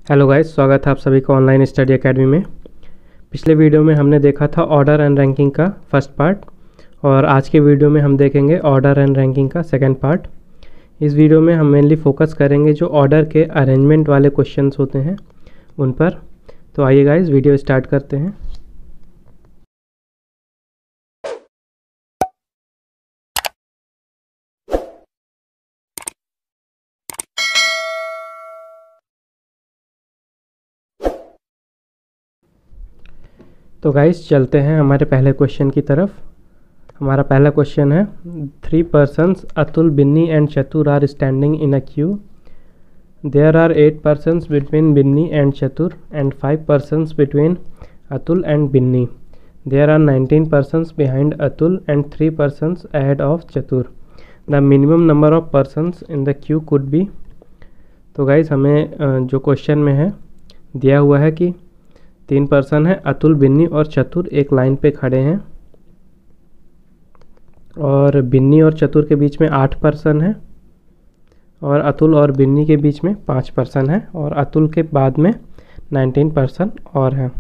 Hello guys, स्वागत है आप सभी का ऑनलाइन स्टडी एकेडमी में। पिछले वीडियो में हमने देखा था ऑर्डर एंड रैंकिंग का फर्स्ट पार्ट, और आज के वीडियो में हम देखेंगे ऑर्डर एंड रैंकिंग का सेकंड पार्ट। इस वीडियो में हम मेनली फोकस करेंगे जो ऑर्डर के अरेंजमेंट वाले क्वेश्चंस होते हैं उन पर। तो आइए गाइस, वीडियो स्टार्ट करते हैं। तो गाइस चलते हैं हमारे पहले क्वेश्चन की तरफ। हमारा पहला क्वेश्चन है 3 persons Atul, Binni and Chatur are standing in a queue. There are 8 persons between Binni and Chatur and 5 persons between Atul and Binni. There are 19 persons behind Atul and 3 persons ahead of Chatur. The minimum number of persons in the queue could be. तो guys हमें जो question में है दिया हुआ है कि 3 person है, अतुल, बिन्नी और चतुर एक लाइन पे खड़े हैं, और बिन्नी और चतुर के बीच में 8 पर्सन है, और अतुल और बिन्नी के बीच में 5 पर्सन है, और अतुल के बाद में 19 पर्सन और हैं,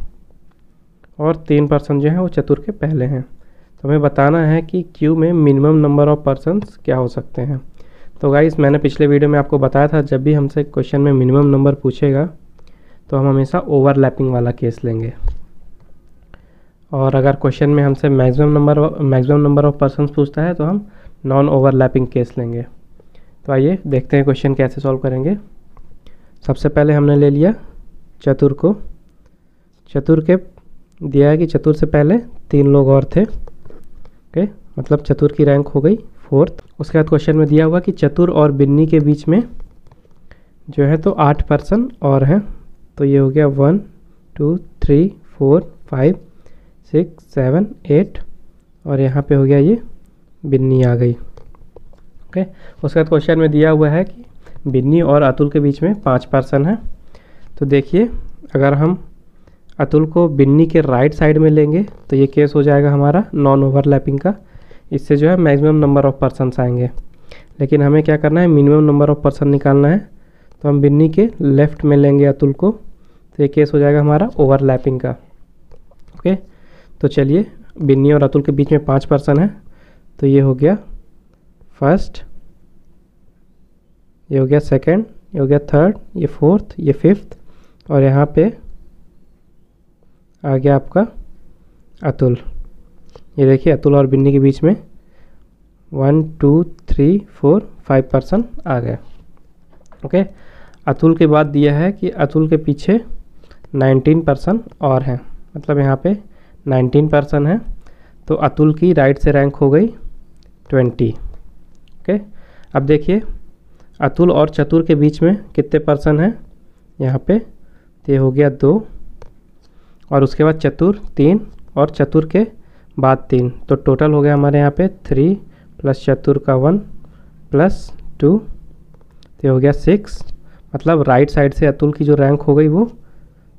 और 3 पर्सन जो हैं वो चतुर के पहले हैं। तो हमें बताना है कि क्यू में मिनिमम नंबर ऑफ पर्सन्स क्या हो सकते हैं। तो गाइस मैंने पिछले वीडियो में आपको बताया था, जब भी हमसे क्वेश्चन में मिनिमम नंबर पूछेगा तो हम हमेशा ओवरलैपिंग वाला केस लेंगे, और अगर क्वेश्चन में हमसे मैक्सिमम नंबर ऑफ पर्सन्स पूछता है तो हम नॉन ओवरलैपिंग केस लेंगे। तो आइए देखते हैं क्वेश्चन कैसे सॉल्व करेंगे। सबसे पहले हमने ले लिया चतुर को। चतुर के दिया है कि चतुर से पहले 3 लोग और थे, ओके, मतलब चतुर की रैंक हो गई 4th। उसके बाद क्वेश्चन में दिया हुआ कि चतुर और बिन्नी के बीच में जो है तो 8 पर्सन और हैं। तो ये हो गया 1 2 3 4 5 6 7 8, और यहाँ पे हो गया ये बिन्नी आ गई, ओके। उसके बाद क्वेश्चन में दिया हुआ है कि बिन्नी और अतुल के बीच में 5 पर्सन है। तो देखिए, अगर हम अतुल को बिन्नी के राइट साइड में लेंगे तो ये केस हो जाएगा हमारा नॉन ओवरलैपिंग का। इससे जो है मैक्सिमम नंबर ऑफ पर्सन्स आएंगे, लेकिन हमें क्या करना है, मिनिमम नंबर ऑफ पर्सन निकालना है। तो हम बिन्नी के लेफ़्ट में लेंगे अतुल को, तो ये केस हो जाएगा हमारा ओवरलैपिंग का, ओके। तो चलिए, बिन्नी और अतुल के बीच में 5 पर्सन है, तो ये हो गया फर्स्ट, ये हो गया सेकंड, ये हो गया थर्ड, ये फोर्थ, ये फिफ्थ, और यहाँ पे आ गया आपका अतुल। ये देखिए, अतुल और बिन्नी के बीच में 1 2 3 4 5 पर्सन आ गए, ओके। अतुल के बाद दिया है कि अतुल के पीछे 19 पर्सन और हैं, मतलब यहाँ पे 19 पर्सन है। तो अतुल की राइट से रैंक हो गई 20, ओके। अब देखिए, अतुल और चतुर के बीच में कितने पर्सन हैं यहाँ पे, तो ये हो गया 2, और उसके बाद चतुर 3, और चतुर के बाद 3, तो टोटल हो गया हमारे यहाँ पे 3 प्लस चतुर का 1 प्लस 2, तो ये हो गया 6। मतलब राइट साइड से अतुल की जो रैंक हो गई वो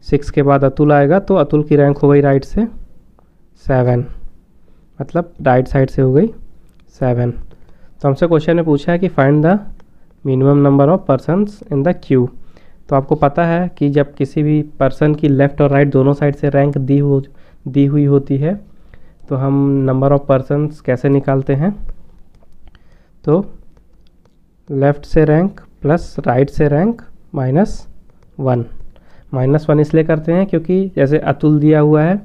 6 के बाद अतुल आएगा, तो अतुल की रैंक हो गई राइट से 7, मतलब राइट साइड से हो गई 7। तो हमसे क्वेश्चन में पूछा है कि find the minimum number of persons in the Q. तो आपको पता है कि जब किसी भी पर्सन की लेफ़्ट और राइट दोनों साइड से रैंक दी हुई होती है तो हम नंबर ऑफ पर्सन्स कैसे निकालते हैं। तो लेफ़्ट से रैंक प्लस राइट से रैंक -1। -1 इसलिए करते हैं क्योंकि जैसे अतुल दिया हुआ है,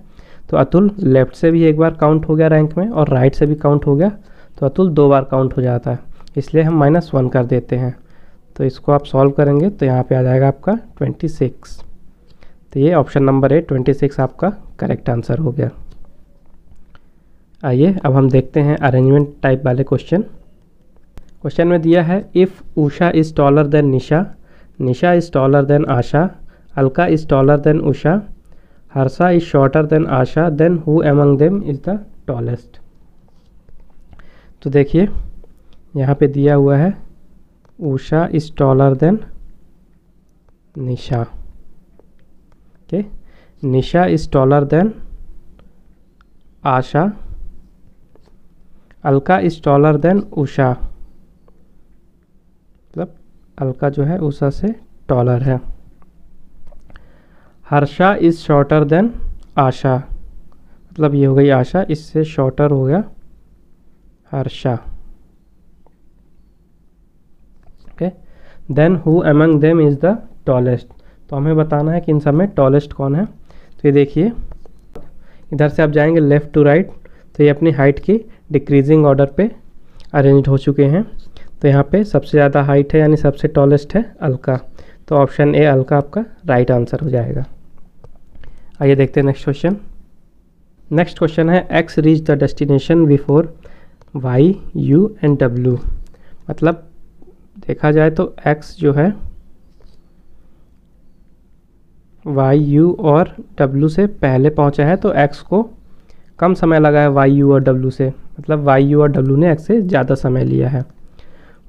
तो अतुल लेफ़्ट से भी एक बार काउंट हो गया रैंक में, और राइट से भी काउंट हो गया, तो अतुल 2 बार काउंट हो जाता है, इसलिए हम -1 कर देते हैं। तो इसको आप सॉल्व करेंगे तो यहाँ पे आ जाएगा आपका 26। तो ये ऑप्शन नंबर 8 26 आपका करेक्ट आंसर हो गया। आइए अब हम देखते हैं अरेंजमेंट टाइप वाले क्वेश्चन। क्वेश्चन में दिया है if Usha is taller than Nisha, Nisha is taller than Asha, Alka is taller than Usha, Harsha is shorter than Asha, then who among them is the tallest. तो देखिए, यहाँ पे दिया हुआ है Usha is taller than Nisha, okay. Nisha is taller than Asha, Alka is taller than Usha, मतलब अलका जो है उषा से टॉलर है। Harsha is shorter than Asha, मतलब ये हो गई आशा, इससे शॉर्टर हो गया Harsha. Okay, then who among them is the tallest, तो हमें बताना है कि इन सब में टॉलेस्ट कौन है। तो ये देखिए इधर से आप जाएंगे लेफ़्ट टू राइट, तो ये अपनी हाइट की डिक्रीजिंग ऑर्डर पे अरेंज हो चुके हैं। तो यहाँ पे सबसे ज़्यादा हाइट है यानी सबसे टॉलेस्ट है अलका, तो ऑप्शन ए अलका आपका राइट आंसर हो जाएगा। आइए देखते हैं नेक्स्ट क्वेश्चन। नेक्स्ट क्वेश्चन है x reach the destination before why you and W, मतलब देखा जाए तो एक्स जो है वाई यू और डब्ल्यू से पहले पहुंचा है, तो एक्स को कम समय लगा है वाई यू और डब्ल्यू से, मतलब वाई यू और डब्ल्यू ने एक्स से ज़्यादा समय लिया है।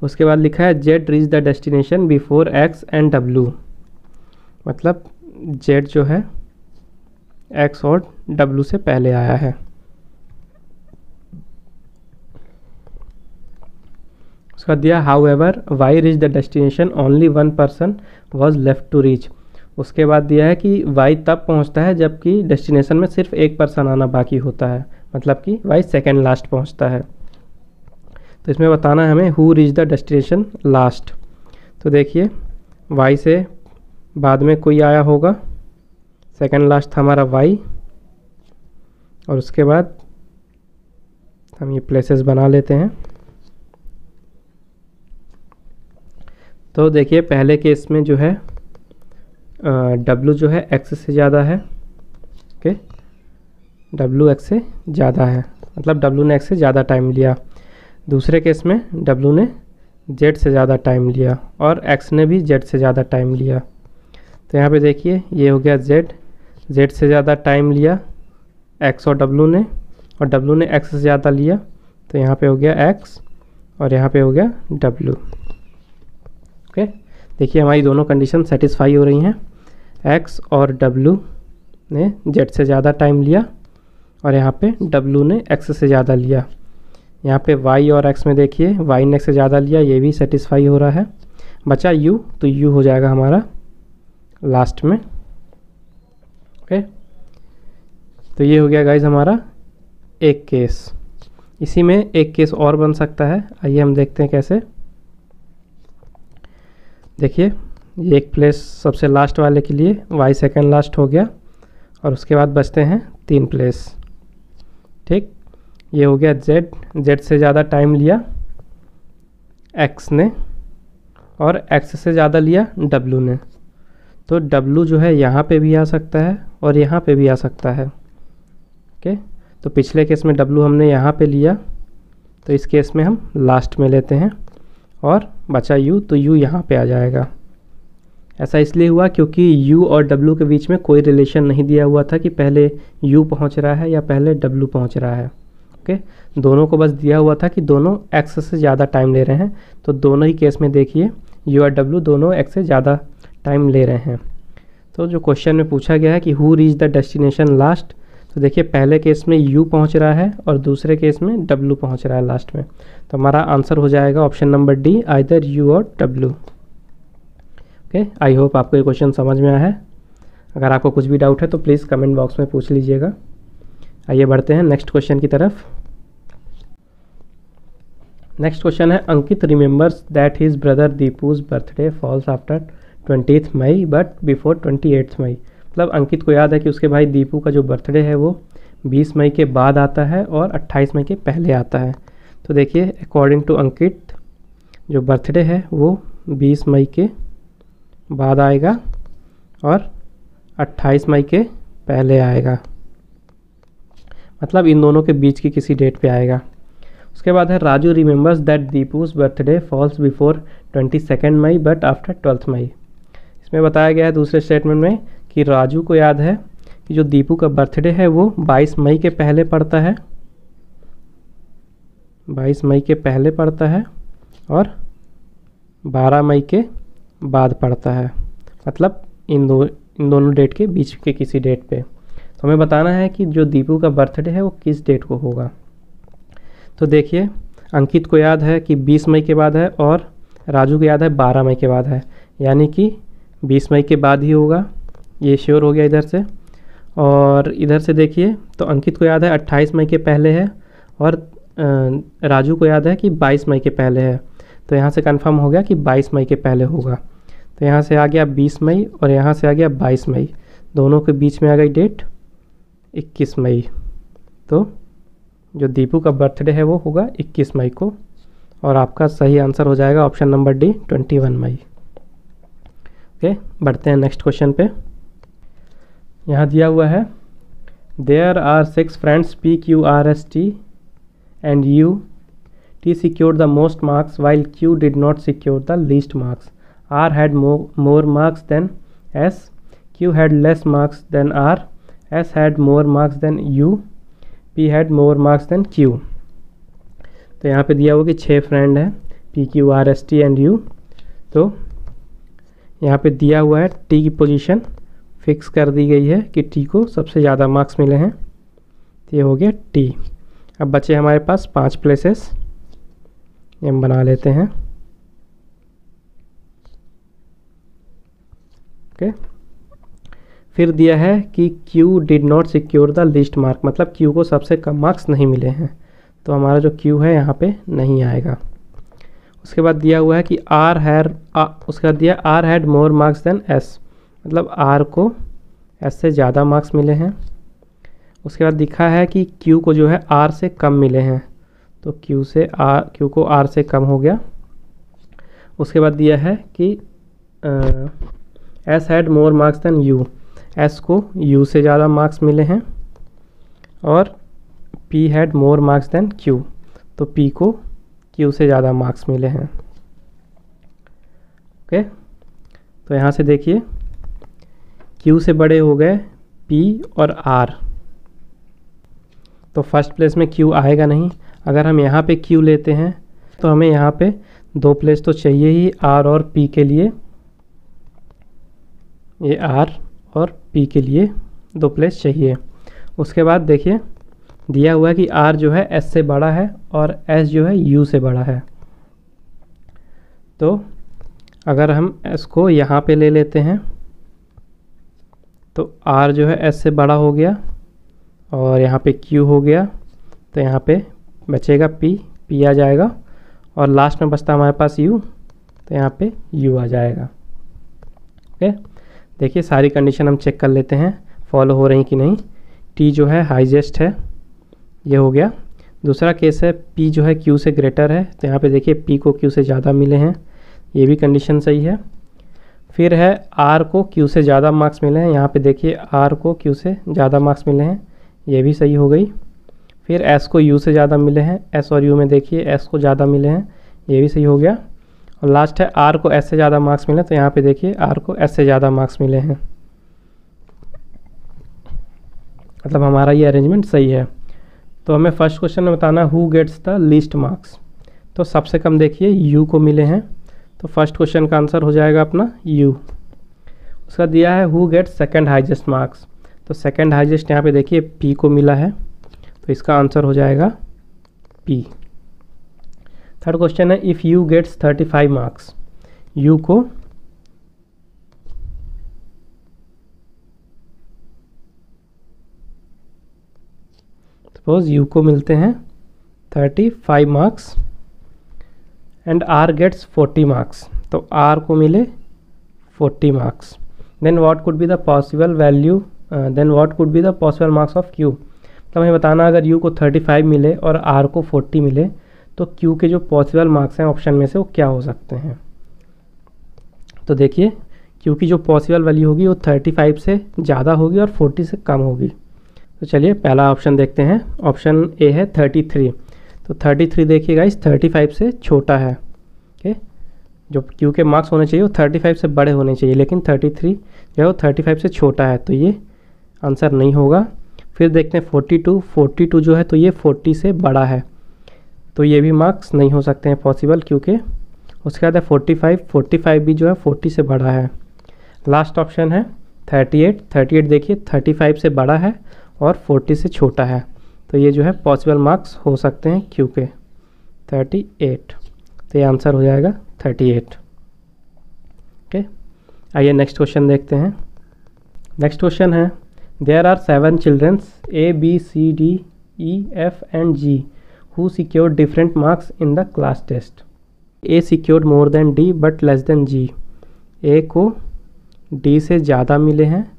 उसके बाद लिखा है Z reach the destination before x and W, मतलब जेड जो है एक्स और डब्ल्यू से पहले आया है। उसका दिया however why reach the destination only one person was left to reach, उसके बाद दिया है कि वाई तब पहुंचता है जबकि डेस्टिनेशन में सिर्फ एक पर्सन आना बाकी होता है, मतलब कि वाई सेकेंड लास्ट पहुंचता है। तो इसमें बताना है हमें who reach the destination last, तो देखिए वाई से बाद में कोई आया होगा, सेकेंड लास्ट था हमारा वाई, और उसके बाद हम ये प्लेसेस बना लेते हैं। तो देखिए पहले केस में जो है डब्लू जो है एक्स से ज़्यादा है, ओके, डब्लू एक्स से ज़्यादा है, मतलब डब्लू ने एक्स से ज़्यादा टाइम लिया। दूसरे केस में डब्लू ने जेड से ज़्यादा टाइम लिया और एक्स ने भी जेड से ज़्यादा टाइम लिया। तो यहाँ पे देखिए ये हो गया जेड से ज़्यादा टाइम लिया एक्स और डब्लू ने एक्स से ज़्यादा लिया, तो यहाँ पे हो गया एक्स और यहाँ पे हो गया डब्लू। ओके, देखिए हमारी दोनों कंडीशन सेटिस्फाई हो रही हैं, एक्स और डब्लू ने जेड से ज़्यादा टाइम लिया और यहाँ पे डब्लू ने एक्स से ज़्यादा लिया। यहाँ पे वाई और एक्स में देखिए वाई ने एक्स से ज़्यादा लिया, ये भी सेटिस्फाई हो रहा है। बचा यू, तो यू हो जाएगा हमारा लास्ट में। ओके, तो ये हो गया गाइज हमारा एक केस। इसी में एक केस और बन सकता है, आइए हम देखते हैं कैसे। देखिए ये एक प्लेस सबसे लास्ट वाले के लिए वाई सेकेंड लास्ट हो गया और उसके बाद बचते हैं 3 प्लेस। ठीक, ये हो गया जेड से ज़्यादा टाइम लिया एक्स ने और एक्स से ज़्यादा लिया डब्लू ने, तो डब्लू जो है यहाँ पे भी आ सकता है और यहाँ पे भी आ सकता है। ओके, तो पिछले केस में डब्लू हमने यहाँ पे लिया, तो इस केस में हम लास्ट में लेते हैं और बचा यू, तो यू यहाँ पे आ जाएगा। ऐसा इसलिए हुआ क्योंकि यू और डब्लू के बीच में कोई रिलेशन नहीं दिया हुआ था कि पहले यू पहुँच रहा है या पहले डब्लू पहुँच रहा है। ओके, दोनों को बस दिया हुआ था कि दोनों एक्स से ज़्यादा टाइम ले रहे हैं, तो दोनों ही केस में देखिए यू और डब्लू दोनों एक्स से ज़्यादा टाइम ले रहे हैं। तो जो क्वेश्चन में पूछा गया है कि who reach the destination last, तो देखिए पहले केस में यू पहुंच रहा है और दूसरे केस में डब्लू पहुंच रहा है लास्ट में, तो हमारा आंसर हो जाएगा option number D, either you और डब्लू। ओके, आई होप आपको ये क्वेश्चन समझ में आया है। अगर आपको कुछ भी डाउट है तो प्लीज़ कमेंट बॉक्स में पूछ लीजिएगा। आइए बढ़ते हैं नेक्स्ट क्वेश्चन की तरफ। नेक्स्ट क्वेश्चन है Ankit remembers that his brother Deepu's birthday falls after 20th May but before 28th May, मतलब अंकित को याद है कि उसके भाई दीपू का जो बर्थडे है वो 20 मई के बाद आता है और 28 मई के पहले आता है। तो देखिए अकॉर्डिंग टू अंकित जो बर्थडे है वो 20 मई के बाद आएगा और 28 मई के पहले आएगा, मतलब इन दोनों के बीच की किसी डेट पे आएगा। उसके बाद है Raju remembers that Deepu's birthday falls before 22nd May but after 12th May. इसमें बताया गया है दूसरे स्टेटमेंट में कि राजू को याद है कि जो दीपू का बर्थडे है वो 22 मई के पहले पड़ता है, 22 मई के पहले पड़ता है और 12 मई के बाद पड़ता है, मतलब इन दोनों डेट के बीच के किसी डेट पे। तो हमें बताना है कि जो दीपू का बर्थडे है वो किस डेट को होगा। तो देखिए अंकित को याद है कि 20 मई के बाद है और राजू को याद है 12 मई के बाद है, यानी कि 20 मई के बाद ही होगा ये श्योर हो गया इधर से। और इधर से देखिए तो अंकित को याद है 28 मई के पहले है और राजू को याद है कि 22 मई के पहले है। तो यहाँ से कंफर्म हो गया कि 22 मई के पहले होगा। तो यहाँ से आ गया 20 मई और यहाँ से आ गया 22 मई, दोनों के बीच में आ गई डेट 21 मई। तो जो दीपू का बर्थडे है वो होगा 21 मई को और आपका सही आंसर हो जाएगा option number D 21 May. Okay, बढ़ते हैं नेक्स्ट क्वेश्चन पे। यहाँ दिया हुआ है there are 6 friends P Q R S T and U T secured the most marks while Q did not secure the least marks. R had more marks than S, Q had less marks than R, S had more marks than U, P had more marks than Q. तो यहाँ पे दिया हुआ कि 6 friend हैं P Q R S T and you. तो यहाँ पे दिया हुआ है टी की पोजीशन फिक्स कर दी गई है कि टी को सबसे ज़्यादा मार्क्स मिले हैं। तो ये हो गया टी। अब बचे हमारे पास 5 प्लेसेस, ये हम बना लेते हैं। ओके, फिर दिया है कि Q did not secure the least mark, मतलब Q को सबसे कम मार्क्स नहीं मिले हैं। तो हमारा जो Q है यहाँ पे नहीं आएगा। उसके बाद दिया हुआ है कि उसके बाद दिया R had more marks than S, मतलब R को S से ज़्यादा मार्क्स मिले हैं। उसके बाद दिखा है कि Q को जो है R से कम मिले हैं, तो Q को R से कम हो गया। उसके बाद दिया है कि S had more marks than U, S को U से ज़्यादा मार्क्स मिले हैं। और P had more marks than Q, तो P को Q से ज़्यादा मार्क्स मिले हैं। ओके, तो यहाँ से देखिए Q से बड़े हो गए P और R, तो फर्स्ट प्लेस में Q आएगा नहीं। अगर हम यहाँ पे Q लेते हैं तो हमें यहाँ पे 2 प्लेस तो चाहिए ही R और P के लिए। ये R और P के लिए 2 प्लेस चाहिए। उसके बाद देखिए दिया हुआ है कि R जो है S से बड़ा है और S जो है U से बड़ा है। तो अगर हम S को यहाँ पे ले लेते हैं तो R जो है S से बड़ा हो गया और यहाँ पे Q हो गया, तो यहाँ पे बचेगा P आ जाएगा और लास्ट में बचता हमारे पास U, तो यहाँ पे U आ जाएगा। ओके, देखिए सारी कंडीशन हम चेक कर लेते हैं फॉलो हो रही कि नहीं। T जो है हाईएस्ट है, ये हो गया। दूसरा केस है P जो है Q से ग्रेटर है, तो यहाँ पे देखिए P को Q से ज़्यादा मिले हैं, ये भी कंडीशन सही है। फिर है R को Q से ज़्यादा मार्क्स मिले हैं, यहाँ पे देखिए R को Q से ज़्यादा मार्क्स मिले हैं, ये भी सही हो गई। फिर S को U से ज़्यादा मिले हैं, S और U में देखिए S को ज़्यादा मिले हैं, ये भी सही हो गया। और लास्ट है R को S से ज़्यादा मार्क्स मिले, तो यहाँ पे देखिए R को S से ज़्यादा मार्क्स मिले हैं, मतलब हमारा ये अरेंजमेंट सही है। तो हमें फर्स्ट क्वेश्चन में बताना who gets the least marks. तो सबसे कम देखिए U को मिले हैं, तो फर्स्ट क्वेश्चन का आंसर हो जाएगा अपना U। उसका दिया है who gets second highest marks, तो सेकंड हाईएस्ट यहाँ पे देखिए P को मिला है, तो इसका आंसर हो जाएगा P। थर्ड क्वेश्चन है if U gets 35 marks, U को सपोज U को मिलते हैं 35 marks and R gets 40 marks, तो R को मिले 40 marks, then what could be the possible value then what could be the possible marks of Q। तो हमें बताना अगर U को 35 मिले और R को 40 मिले तो Q के जो पॉसिबल मार्क्स हैं ऑप्शन में से वो क्या हो सकते हैं। तो देखिए Q की जो पॉसिबल वैल्यू होगी वो 35 से ज़्यादा होगी और 40 से कम होगी। तो चलिए पहला ऑप्शन देखते हैं, ऑप्शन ए है 33। तो 33 देखिए गाइस 35 से छोटा है। ओके, जो Q के मार्क्स होने चाहिए वो 35 से बड़े होने चाहिए, लेकिन 33 जो है वो 35 से छोटा है, तो ये आंसर नहीं होगा। फिर देखते हैं 42 जो है तो ये 40 से बड़ा है, तो ये भी मार्क्स नहीं हो सकते हैं पॉसिबल क्योंकि। उसके बाद है 45 भी जो है 40 से बड़ा है। लास्ट ऑप्शन है 38 देखिए 35 से बड़ा है और 40 से छोटा है, तो ये जो है पॉसिबल मार्क्स हो सकते हैं Q के 38, तो ये आंसर हो जाएगा 38। ओके, आइए नेक्स्ट क्वेश्चन देखते हैं। नेक्स्ट क्वेश्चन है, there are 7 childrens ABCDEF and G who secured different marks in the class test. A secured more than D but less than G. A को D से ज़्यादा मिले हैं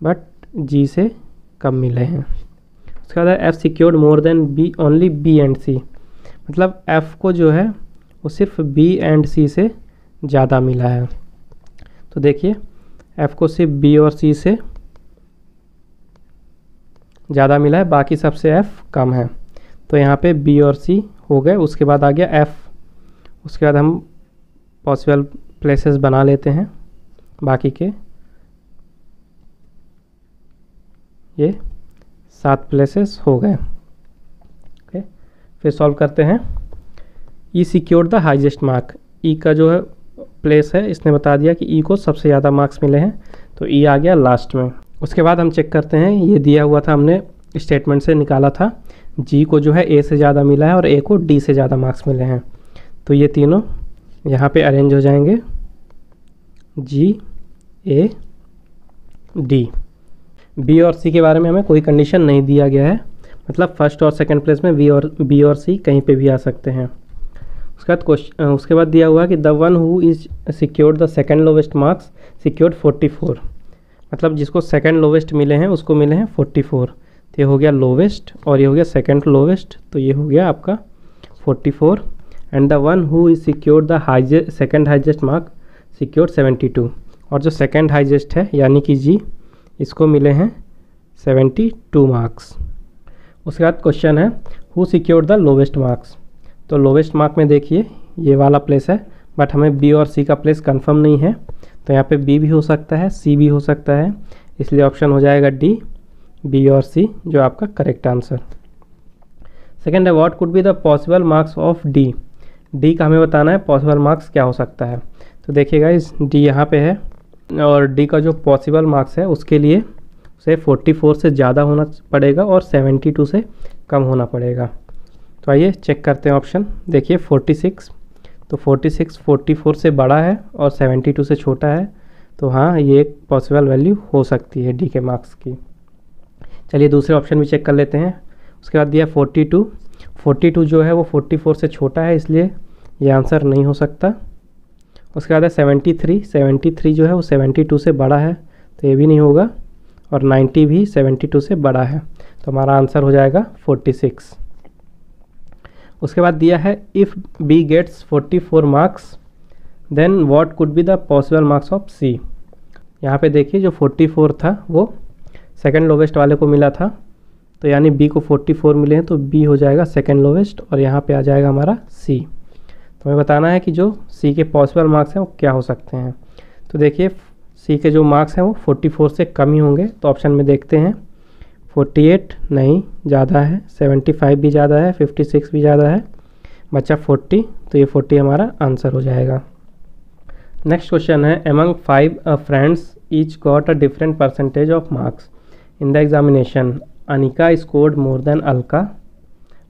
बट G से कम मिले हैं। उसके बाद F secured more than B only B and C, मतलब F को जो है वो सिर्फ B and C से ज़्यादा मिला है। तो देखिए F को सिर्फ B और C से ज़्यादा मिला है, बाकी सबसे F कम है। तो यहाँ पे B और C हो गए। उसके बाद आ गया F। उसके बाद हम पॉसिबल प्लेसेस बना लेते हैं बाकी के। ये 7 प्लेसेस हो गए। ओके, फिर सॉल्व करते हैं। E secured the highest mark. E का जो है प्लेस है, इसने बता दिया कि E को सबसे ज़्यादा मार्क्स मिले हैं, तो E आ गया लास्ट में। उसके बाद हम चेक करते हैं, ये दिया हुआ था, हमने स्टेटमेंट से निकाला था, G को जो है A से ज़्यादा मिला है और A को D से ज़्यादा मार्क्स मिले हैं। तो ये तीनों यहाँ पे अरेंज हो जाएंगे, G A D। B और C के बारे में हमें कोई कंडीशन नहीं दिया गया है, मतलब फर्स्ट और सेकंड प्लेस में B और C कहीं पे भी आ सकते हैं। उसके बाद दिया हुआ कि the one who is secured the second lowest marks secured 44, मतलब जिसको सेकंड लोवेस्ट मिले हैं उसको मिले हैं 44। तो ये हो गया लोवेस्ट और ये हो गया सेकंड लोवेस्ट, तो ये हो गया आपका 44। And the one who is secured the second highest mark secured 72, और जो सेकंड हाइजेस्ट है यानी कि G, इसको मिले हैं 72 मार्क्स। उसके बाद क्वेश्चन है who secured the lowest marks. तो लोवेस्ट मार्क में देखिए ये वाला प्लेस है, बट हमें B और C का प्लेस कंफर्म नहीं है, तो यहाँ पे B भी हो सकता है, C भी हो सकता है, इसलिए ऑप्शन हो जाएगा D, B और C, जो आपका करेक्ट आंसर। सेकेंड है what could be the possible marks of D। D का हमें बताना है पॉसिबल मार्क्स क्या हो सकता है। तो देखिएगा इस D यहाँ पे है, और D का जो पॉसिबल मार्क्स है उसके लिए उसे 44 से ज़्यादा होना पड़ेगा और 72 से कम होना पड़ेगा। तो आइए चेक करते हैं ऑप्शन। देखिए 46, तो 46 44 से बड़ा है और 72 से छोटा है, तो हाँ ये एक पॉसिबल वैल्यू हो सकती है D के मार्क्स की। चलिए दूसरे ऑप्शन भी चेक कर लेते हैं। उसके बाद दिया 42 जो है वो 44 से छोटा है, इसलिए ये आंसर नहीं हो सकता। उसके बाद है 73 जो है वो 72 से बड़ा है, तो ये भी नहीं होगा, और 90 भी 72 से बड़ा है, तो हमारा आंसर हो जाएगा 46। उसके बाद दिया है if B gets 44 marks then what could be the possible marks of C। यहाँ पे देखिए जो 44 था वो सेकंड लोवेस्ट वाले को मिला था, तो यानी B को 44 मिले हैं, तो B हो जाएगा सेकंड लोवेस्ट और यहाँ पे आ जाएगा हमारा C। तो हमें बताना है कि जो C के पॉसिबल मार्क्स हैं वो क्या हो सकते हैं। तो देखिए C के जो मार्क्स हैं वो 44 से कम ही होंगे, तो ऑप्शन में देखते हैं 48 नहीं, ज़्यादा है, 75 भी ज़्यादा है, 56 भी ज़्यादा है, बचा 40, तो ये 40 हमारा आंसर हो जाएगा। नेक्स्ट क्वेश्चन है among 5 friends each got a different percentage of marks in the examination. Anika scored more than Alka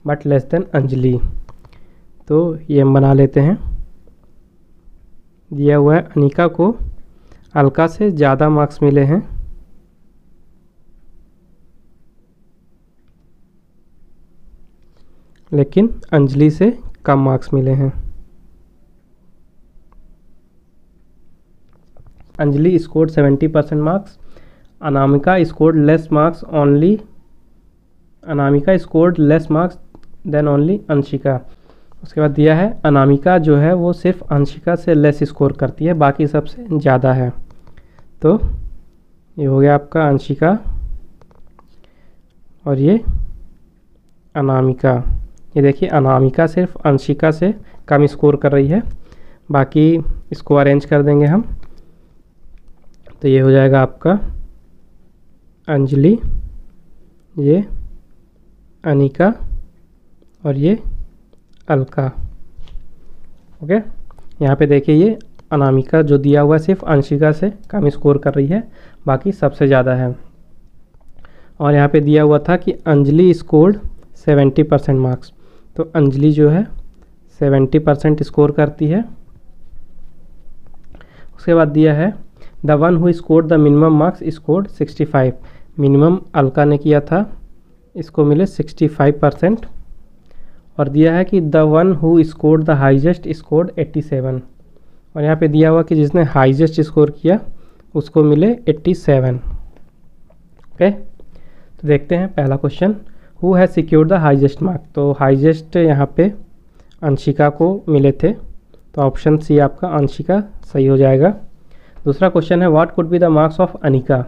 but less than Anjali. तो ये हम बना लेते हैं। दिया हुआ है अनिका को अलका से ज़्यादा मार्क्स मिले हैं, लेकिन अंजलि से कम मार्क्स मिले हैं। Anjali scored 70% marks, Anamika scored less marks only, Anamika scored less marks than only Anshika. उसके बाद दिया है अनामिका जो है वो सिर्फ अंशिका से लेस स्कोर करती है, बाकी सबसे ज़्यादा है। तो ये हो गया आपका अंशिका और ये अनामिका। ये देखिए अनामिका सिर्फ अंशिका से कम स्कोर कर रही है, बाकी इसको अरेंज कर देंगे हम, तो ये हो जाएगा आपका अंजलि, ये अनिका और ये अलका। ओके, यहाँ पे देखिए ये अनामिका जो दिया हुआ है सिर्फ अंशिका से कम स्कोर कर रही है, बाकी सबसे ज़्यादा है। और यहाँ पे दिया हुआ था कि अंजलि स्कोर्ड 70% मार्क्स, तो अंजलि जो है 70% स्कोर करती है। उसके बाद दिया है the one who scored the minimum marks scored 65। Minimum Alka ने किया था, इसको मिले 65%। और दिया है कि the one who scored the highest scored 87। और यहाँ पे दिया हुआ कि जिसने हाईएस्ट स्कोर किया उसको मिले 87। ओके, तो देखते हैं पहला question, who has secured the highest mark. तो हाईएस्ट यहाँ पे अंशिका को मिले थे, तो ऑप्शन सी आपका अंशिका सही हो जाएगा। दूसरा क्वेश्चन है what could be the marks of Anika.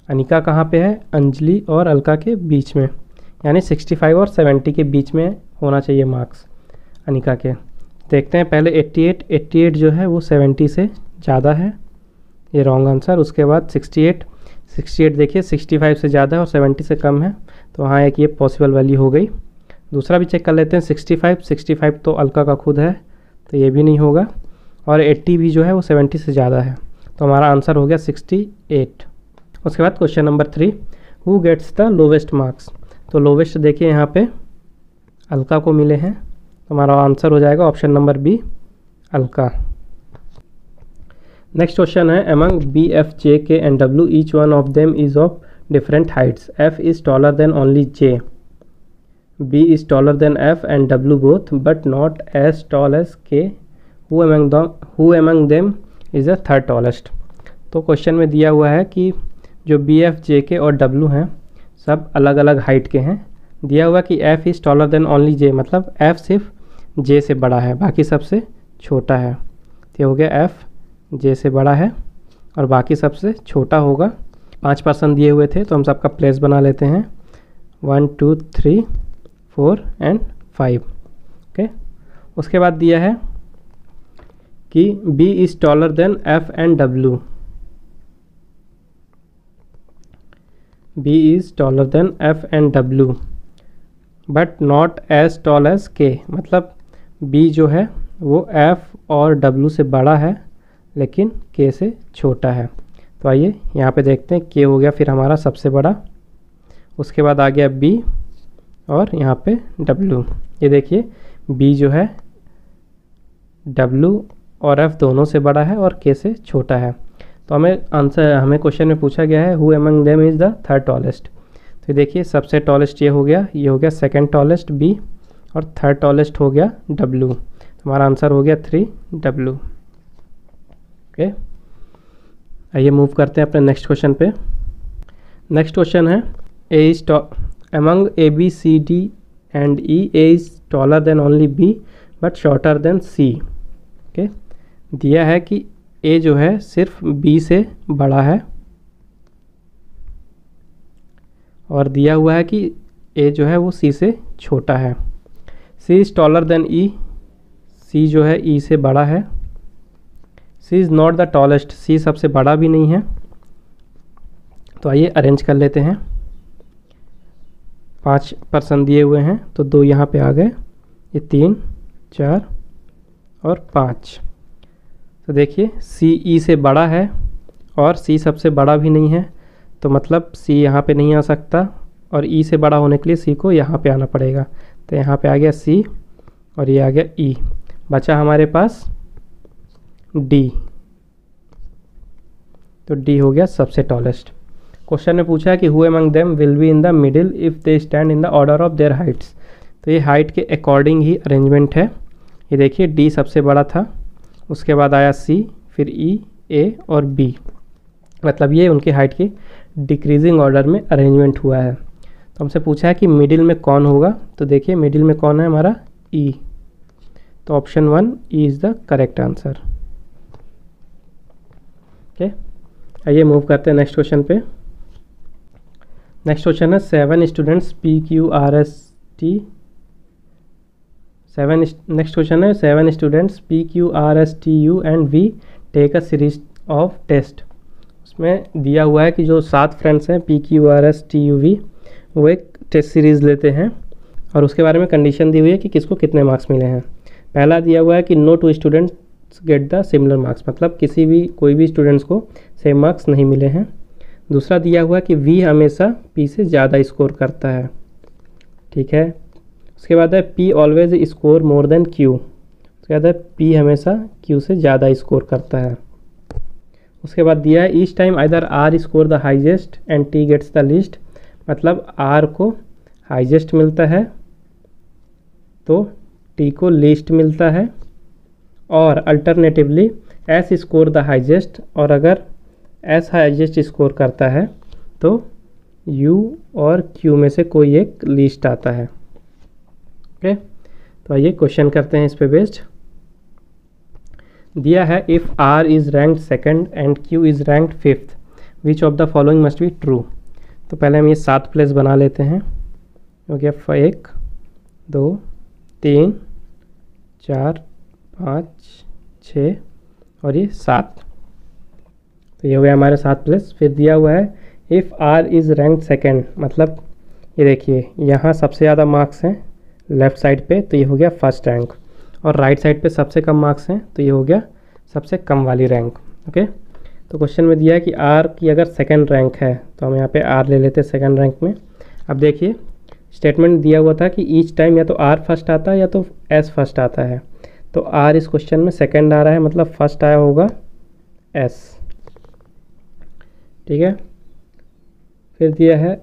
Anika कहाँ पे है, अंजलि और अलका के बीच में, यानी 65 और 70 के बीच में होना चाहिए मार्क्स अनिका के। देखते हैं पहले 88 जो है वो 70 से ज़्यादा है, ये रॉन्ग आंसर। उसके बाद 68 देखिए 65 से ज़्यादा है और 70 से कम है, तो हाँ एक ये पॉसिबल वैल्यू हो गई। दूसरा भी चेक कर लेते हैं 65 तो अलका का खुद है, तो ये भी नहीं होगा। और 80 भी जो है वो 70 से ज़्यादा है, तो हमारा आंसर हो गया 68। उसके बाद question number 3, who gets the lowest marks. तो लोवेस्ट देखिए यहाँ पे अलका को मिले हैं, तो हमारा आंसर हो जाएगा option number B Alka. Next question है among B F J K and W each one of them is of different heights. F is taller than only J, B is taller than F and W both but not as tall as K. Who among them is the third tallest. तो question में दिया हुआ है कि जो B F J के और W हैं सब अलग अलग हाइट के हैं। दिया हुआ कि F is taller than only J, मतलब एफ सिर्फ जे से बड़ा है, बाकी सबसे छोटा है। तो ये हो गया एफ जे से बड़ा है और बाकी सबसे छोटा होगा। 5% दिए हुए थे, तो हम सबका प्लेस बना लेते हैं 1 2 3 4 एंड 5। ओके, उसके बाद दिया है कि B is taller than F and W। B is taller than F and W but not as tall as K, मतलब B जो है वो F और W से बड़ा है लेकिन K से छोटा है। तो आइए यहाँ पे देखते हैं, K हो गया फिर हमारा सबसे बड़ा, उसके बाद आ गया B और यहाँ पे W। ये देखिए B जो है W और F दोनों से बड़ा है और K से छोटा है। तो हमें क्वेश्चन में पूछा गया है who among them is the third tallest. तो देखिए सबसे टॉलेस्ट ये हो गया सेकंड टॉलेस्ट B और थर्ड टॉलेस्ट हो गया W। हमारा आंसर हो गया 3W। ओके, आइए मूव करते हैं अपने नेक्स्ट क्वेश्चन पे। नेक्स्ट क्वेश्चन है A is among ABCD and E, A is taller than only B but shorter than C। Okay, दिया है कि A जो है सिर्फ B से बड़ा है और दिया हुआ है कि A जो है वो C से छोटा है। C is taller then E, C जो है E से बड़ा है। C is not the tallest, C सबसे बड़ा भी नहीं है। तो आइए अरेंज कर लेते हैं। 5% दिए हुए हैं, तो 2 यहाँ पे आ गए, ये 3 4 और 5। तो देखिए C E से बड़ा है और C सबसे बड़ा भी नहीं है, तो मतलब C यहाँ पे नहीं आ सकता और E से बड़ा होने के लिए C को यहाँ पे आना पड़ेगा। तो यहाँ पे आ गया C और ये आ गया E, बचा हमारे पास D। तो D हो गया सबसे टॉलेस्ट। क्वेश्चन में पूछा है कि who among them will be in the middle if they stand in the order of their Heights. तो ये हाइट के अकॉर्डिंग ही अरेंजमेंट है। ये देखिए D सबसे बड़ा था, उसके बाद आया C, फिर E, A और B, मतलब ये उनकी हाइट की डिक्रीजिंग ऑर्डर में अरेंजमेंट हुआ है। तो हमसे पूछा है कि मिडिल में कौन होगा, तो देखिए मिडिल में कौन है हमारा E। तो option 1 E is the correct answer. Okay, आइए मूव करते हैं नेक्स्ट क्वेश्चन पे। नेक्स्ट क्वेश्चन है 7 स्टूडेंट्स PQRST। नेक्स्ट क्वेश्चन है 7 students PQRSTU and V take a series of test. उसमें दिया हुआ है कि जो 7 फ्रेंड्स हैं PQRSTUV वो एक टेस्ट सीरीज़ लेते हैं और उसके बारे में कंडीशन दी हुई है कि किसको कितने मार्क्स मिले हैं। पहला दिया हुआ है कि no 2 students get the similar marks, मतलब कोई भी स्टूडेंट्स को सेम मार्क्स नहीं मिले हैं। दूसरा दिया हुआ है कि V हमेशा P से ज़्यादा स्कोर करता है, ठीक है। उसके बाद है P always score more than Q। उसके बाद है P हमेशा Q से ज़्यादा स्कोर करता है। उसके बाद दिया है each time either R score the highest and T gets the least, मतलब आर को हाईएस्ट मिलता है तो टी को लीस्ट मिलता है, और alternatively S score the highest, और अगर एस हाईएस्ट स्कोर करता है तो यू और क्यू में से कोई एक लीस्ट आता है। ओके, तो आइए क्वेश्चन करते हैं इस पे बेस्ड। दिया है if R is ranked second and Q is ranked fifth which of the following must be true. तो पहले हम ये 7 प्लेस बना लेते हैं। हो गया 1 2 3 4 5 6 और ये 7, तो ये हो गया हमारे 7 प्लेस। फिर दिया हुआ है if R is ranked second, मतलब ये देखिए यहाँ सबसे ज़्यादा मार्क्स हैं लेफ़्ट साइड पे, तो ये हो गया फर्स्ट रैंक, और राइट साइड पे सबसे कम मार्क्स हैं तो ये हो गया सबसे कम वाली रैंक। ओके, तो क्वेश्चन में दिया है कि आर की अगर सेकंड रैंक है तो हम यहाँ पे आर ले लेते हैं सेकंड रैंक में। अब देखिए स्टेटमेंट दिया हुआ था कि ईच टाइम या तो आर फर्स्ट आता है या तो एस फर्स्ट आता है, तो आर इस क्वेश्चन में सेकंड आ रहा है, मतलब फर्स्ट आया होगा एस। ठीक है, फिर दिया है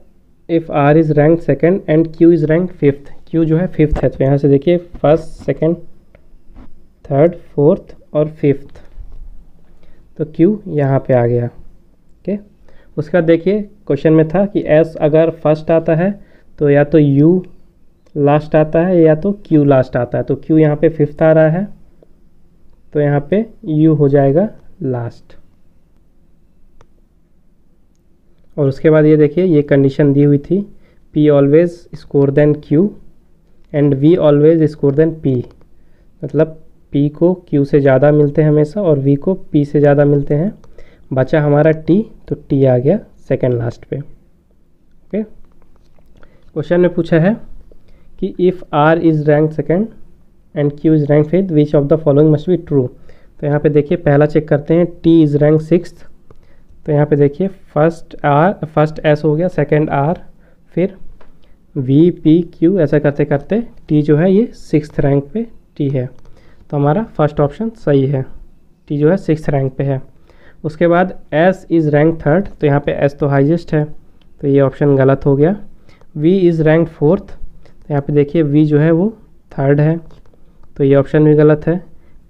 if R is rank second and Q is rank fifth, Q जो है फिफ्थ है, तो यहाँ से देखिए फर्स्ट सेकंड थर्ड फोर्थ और फिफ्थ, तो क्यू यहाँ पे आ गया। ओके, उसके बाद देखिए क्वेश्चन में था कि एस अगर फर्स्ट आता है तो या तो यू लास्ट आता है या तो क्यू लास्ट आता है, तो क्यू यहाँ पे फिफ्थ आ रहा है तो यहाँ पे यू हो जाएगा लास्ट। और उसके बाद ये देखिए ये कंडीशन दी हुई थी P always score than Q and V always score than P, मतलब P को Q से ज़्यादा मिलते हैं हमेशा और V को P से ज़्यादा मिलते हैं। बचा हमारा T, तो T आ गया सेकंड लास्ट पे। ओके, क्वेश्चन में पूछा है कि if R is rank second and Q is rank fifth which of the following must be true. तो यहाँ पे देखिए पहला चेक करते हैं, T इज़ रैंक सिक्स्थ, तो यहाँ पे देखिए फर्स्ट एस हो गया, सेकंड आर, फिर वी पी क्यू, ऐसा करते करते टी जो है ये सिक्स्थ रैंक पे टी है, तो हमारा फर्स्ट ऑप्शन सही है, टी जो है सिक्स्थ रैंक पे है। उसके बाद एस इज़ रैंक थर्ड, तो यहाँ पे एस तो हाईएस्ट है तो ये ऑप्शन गलत हो गया। वी इज़ रैंक फोर्थ, तो यहाँ पे देखिए वी जो है वो थर्ड है तो ये ऑप्शन भी गलत है।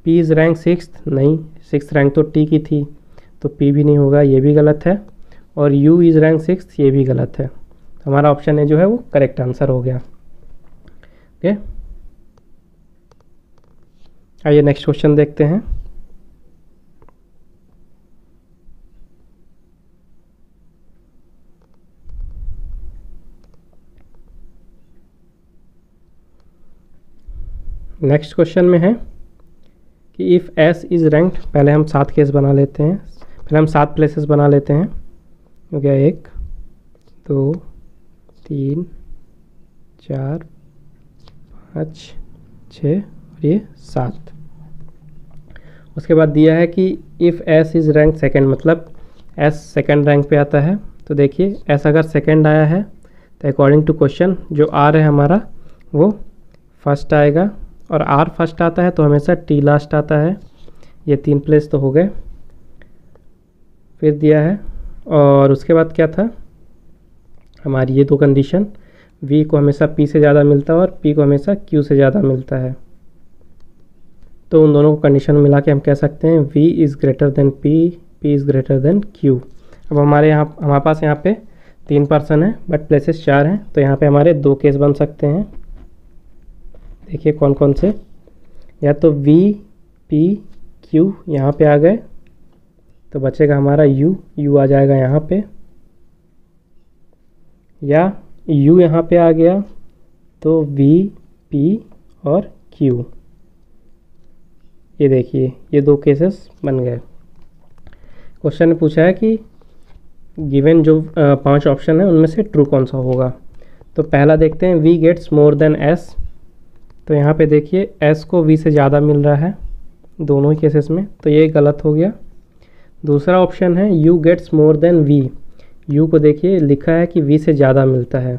पी इज़ रैंक सिक्स्थ, नहीं सिक्स्थ रैंक तो टी की थी तो पी भी नहीं होगा, ये भी गलत है। और यू इज़ रैंक सिक्स्थ, ये भी गलत है, तो हमारा ऑप्शन ए जो है वो करेक्ट आंसर हो गया। ओके, आइए नेक्स्ट क्वेश्चन देखते हैं। नेक्स्ट क्वेश्चन में है कि इफ़ एस इज़ रैंक्ड, पहले हम 7 केस बना लेते हैं, पहले हम 7 प्लेसेस बना लेते हैं। हो गया 1 2 3 4 5 6 और ये 7। उसके बाद दिया है कि if S is rank second, मतलब एस सेकंड रैंक पे आता है, तो देखिए एस अगर सेकंड आया है तो अकॉर्डिंग टू क्वेश्चन जो आर है हमारा वो फर्स्ट आएगा, और आर फर्स्ट आता है तो हमेशा टी लास्ट आता है। ये 3 प्लेस तो हो गए। फिर दिया है, और उसके बाद क्या था हमारी ये 2 कंडीशन, V को हमेशा P से ज़्यादा मिलता है और P को हमेशा Q से ज़्यादा मिलता है, तो उन दोनों को कंडीशन मिला के हम कह सकते हैं V is greater than P, P is greater than Q। अब हमारे पास यहाँ पे 3 पर्सन है बट प्लेसेस 4 हैं, तो यहाँ पे हमारे 2 केस बन सकते हैं। देखिए कौन कौन से, या तो V P Q यहाँ पे आ गए तो बचेगा हमारा U आ जाएगा यहाँ पे, या U यहाँ पे आ गया तो V P और Q। ये देखिए ये 2 केसेस बन गए। क्वेश्चन ने पूछा है कि गिवन जो 5 ऑप्शन है उनमें से ट्रू कौन सा होगा। तो पहला देखते हैं, V gets more than S, तो यहाँ पे देखिए S को V से ज़्यादा मिल रहा है दोनों ही केसेस में, तो ये गलत हो गया। दूसरा ऑप्शन है U gets more than V, U को देखिए लिखा है कि V से ज़्यादा मिलता है,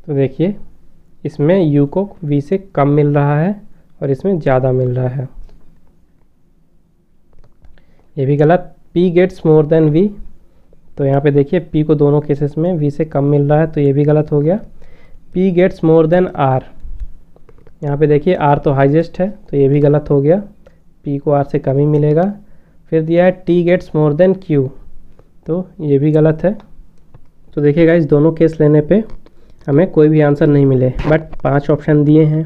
तो देखिए इसमें u को v से कम मिल रहा है और इसमें ज़्यादा मिल रहा है। ये भी गलत। p gets more than v, तो यहाँ पे देखिए p को दोनों केसेस में v से कम मिल रहा है, तो ये भी गलत हो गया। p gets more than r, यहाँ पे देखिए r तो हाईएस्ट है, तो ये भी गलत हो गया, p को r से कम ही मिलेगा। फिर दिया है t gets more than q, तो ये भी गलत है। तो देखिएगा इस दोनों केस लेने पे हमें कोई भी आंसर नहीं मिले, बट 5 ऑप्शन दिए हैं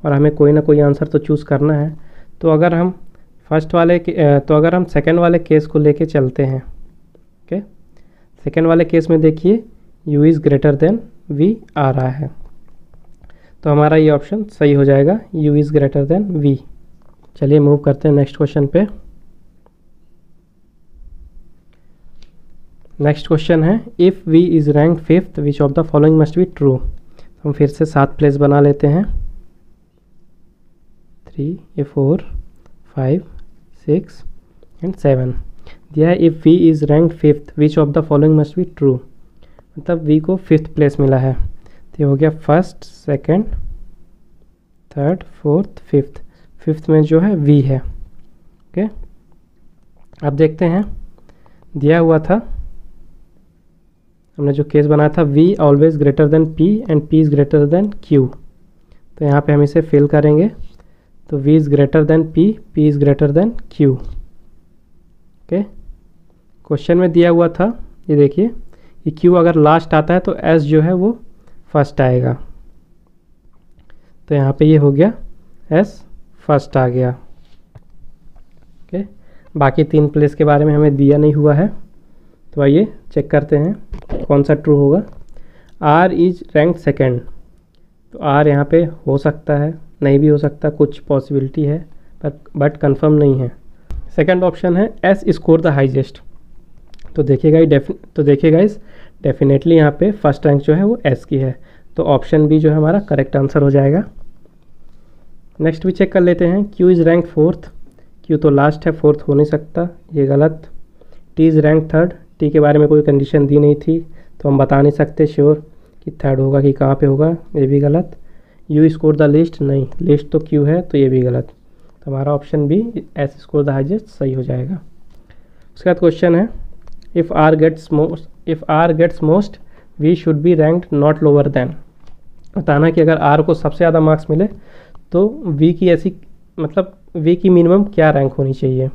और हमें कोई ना कोई आंसर तो चूज़ करना है। तो अगर हम सेकंड वाले केस को लेके चलते हैं, ओके। सेकंड वाले केस में देखिए u is greater than v आ रहा है, तो हमारा ये ऑप्शन सही हो जाएगा, u is greater than v। चलिए मूव करते हैं नेक्स्ट क्वेश्चन पे। नेक्स्ट क्वेश्चन है if v is rank 5th which of the following must be true. हम फिर से 7 प्लेस बना लेते हैं, 3, 4, 5, 6 एंड 7। दिया है if v is rank 5th which of the following must be true, मतलब v को 5th प्लेस मिला है, तो ये हो गया first, second, third, fourth, fifth. Fifth में जो है v है, ओके। अब देखते हैं, दिया हुआ था, हमने जो केस बनाया था v always greater than p and p is greater than q, तो यहाँ पे हम इसे फिल करेंगे, तो v is greater than p, p is greater than q, okay. Question में दिया हुआ था, ये देखिए कि q अगर लास्ट आता है तो s जो है वो फर्स्ट आएगा, तो यहाँ पे ये हो गया s फर्स्ट आ गया, ओके। बाकी 3 प्लेस के बारे में हमें दिया नहीं हुआ है, तो आइए चेक करते हैं कौन सा ट्रू होगा। r इज रैंक सेकंड, तो r यहाँ पे हो सकता है, नहीं भी हो सकता, कुछ पॉसिबिलिटी है, बट कंफर्म नहीं है। सेकंड ऑप्शन है s स्कोर द हाईएस्ट, तो देखिएगा इस डेफिनेटली यहाँ पे फर्स्ट रैंक जो है वो s की है, तो ऑप्शन बी जो है हमारा करेक्ट आंसर हो जाएगा। नेक्स्ट भी चेक कर लेते हैं, q is rank 4th, q तो लास्ट है, 4th हो नहीं सकता, ये गलत। t is rank 3rd, t के बारे में कोई कंडीशन दी नहीं थी, तो हम बता नहीं सकते श्योर कि 3rd होगा कि कहाँ पे होगा, ये भी गलत। u स्कोर द लिस्ट, नहीं, लिस्ट तो q है, तो ये भी गलत, तो हमारा option B s score the highest सही हो जाएगा। उसके बाद क्वेश्चन है if r gets most v should be ranked not lower than. बताना कि अगर r को सबसे ज़्यादा मार्क्स मिले तो v की ऐसी, मतलब v की मिनिमम क्या रैंक होनी चाहिए।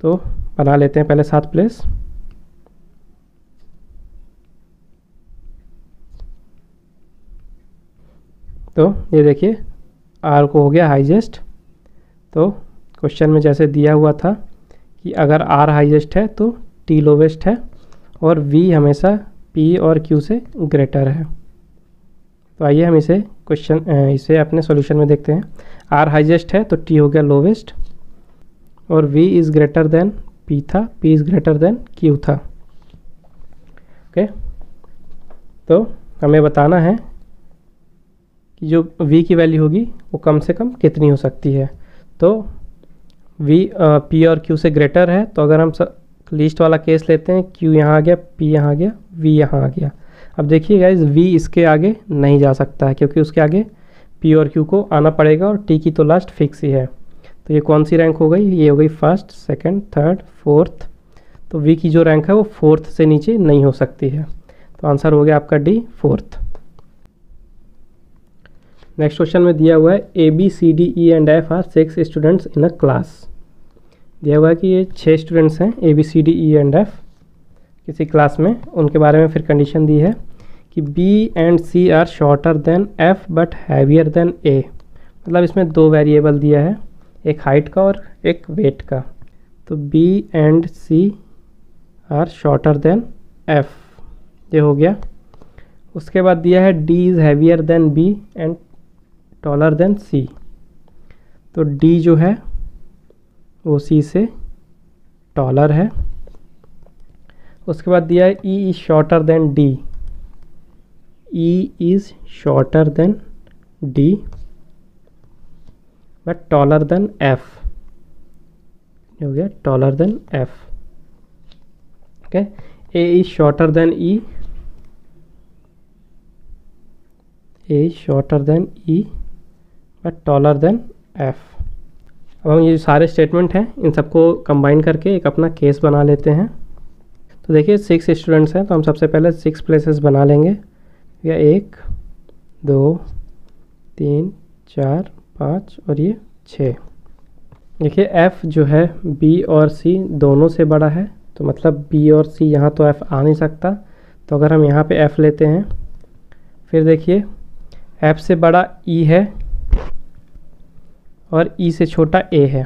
तो बना लेते हैं पहले 7 प्लेस, तो ये देखिए r को हो गया हाईएस्ट, तो क्वेश्चन में जैसे दिया हुआ था कि अगर r हाईएस्ट है तो t लोवेस्ट है और v हमेशा p और q से ग्रेटर है। तो आइए हम इसे अपने सॉल्यूशन में देखते हैं। r हाईएस्ट है तो t हो गया लोवेस्ट और v is greater than p था, p is greater than q था, ओके। तो हमें बताना है कि जो v की वैल्यू होगी वो कम से कम कितनी हो सकती है। तो v p और q से ग्रेटर है, तो अगर हम लिस्ट वाला केस लेते हैं, q यहाँ आ गया, p यहाँ आ गया, v यहाँ आ गया। अब देखिए गाइज v इसके आगे नहीं जा सकता है क्योंकि उसके आगे p और q को आना पड़ेगा और t की तो लास्ट फिक्स ही है, तो ये कौन सी रैंक हो गई, ये हो गई फर्स्ट, सेकंड, थर्ड, फोर्थ। तो v की जो रैंक है वो 4th से नीचे नहीं हो सकती है, तो आंसर हो गया आपका डी 4th। नेक्स्ट क्वेश्चन में दिया हुआ है A B C D E and F are 6 students in a class. दिया हुआ है कि ये 6 स्टूडेंट्स हैं, A B C D E and F किसी क्लास में, उनके बारे में फिर कंडीशन दी है कि B and C are shorter than F but heavier than A. मतलब इसमें 2 वेरिएबल दिया है, एक हाइट का और एक वेट का। तो B and C are shorter than F, ये हो गया। उसके बाद दिया है D is heavier than B and taller than C. तो डी जो है वो सी से टॉलर है। उसके बाद दिया है E is shorter than D, E is shorter than D but taller than F, हो गया taller than F, okay. A is shorter than E, A shorter than E but taller than F। अब हम ये सारे statement हैं इन सबको combine करके एक अपना केस बना लेते हैं। तो देखिए 6 स्टूडेंट्स हैं, तो हम सबसे पहले 6 प्लेसेस बना लेंगे। या 1 2 3 4 5 और ये 6। देखिए F जो है B और C दोनों से बड़ा है, तो मतलब B और C यहाँ तो F आ नहीं सकता, तो अगर हम यहाँ पे F लेते हैं, फिर देखिए F से बड़ा E है और E से छोटा A है,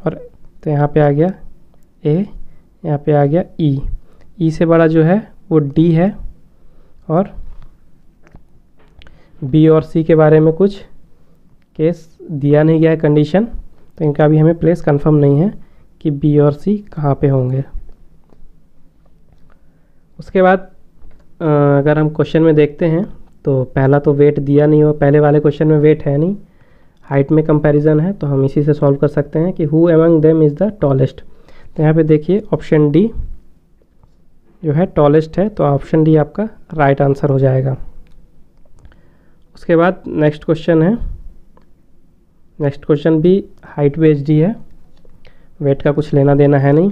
और तो यहाँ पे आ गया A, यहाँ पे आ गया E। E से बड़ा जो है वो D है, और B और C के बारे में कुछ केस दिया नहीं गया है कंडीशन, तो इनका भी हमें प्लेस कंफर्म नहीं है कि B और C कहाँ पे होंगे। उसके बाद अगर हम क्वेश्चन में देखते हैं तो पहला तो वेट दिया नहीं हो, पहले वाले क्वेश्चन में वेट है नहीं, हाइट में कंपैरिजन है, तो हम इसी से सॉल्व कर सकते हैं कि who among them is the tallest. तो यहाँ पे देखिए ऑप्शन डी जो है टॉलेस्ट है, तो ऑप्शन डी आपका राइट आंसर हो जाएगा। उसके बाद नेक्स्ट क्वेश्चन है, नेक्स्ट क्वेश्चन भी हाइट बेस्ड ही है, वेट का कुछ लेना देना है नहीं,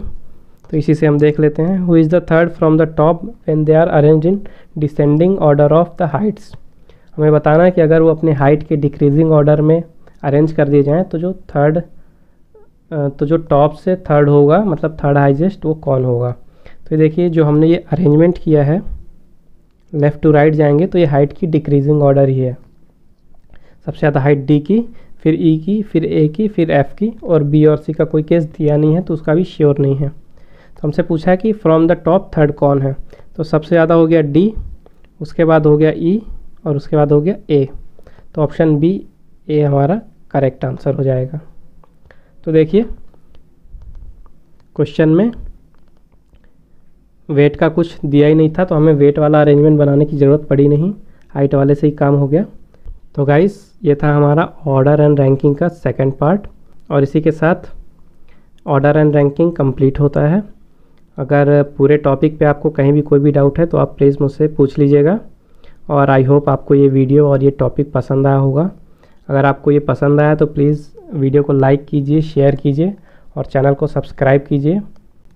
तो इसी से हम देख लेते हैं। Who is the third from the top when they are arranged in descending order of the heights. हमें बताना है कि अगर वो अपने हाइट के डिक्रीजिंग ऑर्डर में अरेंज कर दिए जाएँ तो जो टॉप से थर्ड होगा, मतलब थर्ड हाईएस्ट, वो कौन होगा। तो देखिए जो हमने ये अरेंजमेंट किया है लेफ़्ट टू राइट जाएंगे, तो ये हाइट की डिक्रीजिंग ऑर्डर ही है। सबसे ज़्यादा हाइट डी की, फिर ई की, फिर ए की, फिर एफ़ की, और बी और सी का कोई केस दिया नहीं है, तो उसका भी श्योर नहीं है। तो हमसे पूछा है कि फ्रॉम द टॉप थर्ड कौन है, तो सबसे ज़्यादा हो गया डी, उसके बाद हो गया ई, और उसके बाद हो गया ए। तो ऑप्शन बी ए हमारा करेक्ट आंसर हो जाएगा। तो देखिए क्वेश्चन में वेट का कुछ दिया ही नहीं था, तो हमें वेट वाला अरेंजमेंट बनाने की ज़रूरत पड़ी नहीं, हाइट वाले से ही काम हो गया। तो गाइस ये था हमारा ऑर्डर एंड रैंकिंग का सेकंड पार्ट, और इसी के साथ ऑर्डर एंड रैंकिंग कंप्लीट होता है। अगर पूरे टॉपिक पे आपको कहीं भी कोई भी डाउट है तो आप प्लीज़ मुझसे पूछ लीजिएगा, और आई होप आपको ये वीडियो और ये टॉपिक पसंद आया होगा। अगर आपको ये पसंद आया तो प्लीज़ वीडियो को लाइक कीजिए, शेयर कीजिए, और चैनल को सब्सक्राइब कीजिए।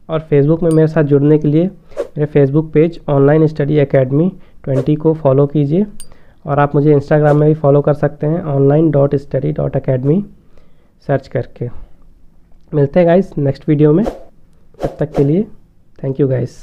और फेसबुक में मेरे साथ जुड़ने के लिए मेरे Facebook page online study academy 20 को फॉलो कीजिए, और आप मुझे इंस्टाग्राम में भी फॉलो कर सकते हैं online.study.academy सर्च करके। मिलते हैं गाइस नेक्स्ट वीडियो में, तब तक के लिए थैंक यू गाइस।